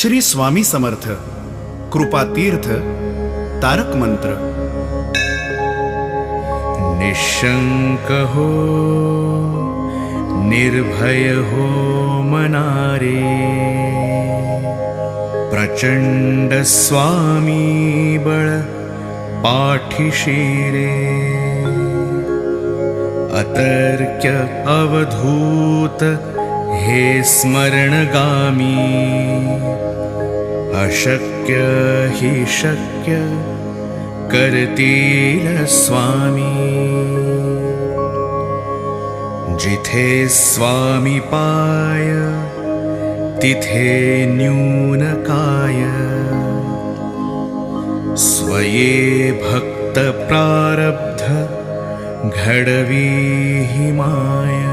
श्री स्वामी समर्थ कृपातीर्थ तारक मंत्र। निशंक हो निर्भय हो मनारे, प्रचंड स्वामी बळ पाठीशी रे। अतर्क्य अवधूत हे स्मरणगामी, अशक्य हि शक्य करतील स्वामी। जिथे स्वामी पाय तिथे न्यून काय, स्वये भक्त प्रारब्ध घडवी हि माया।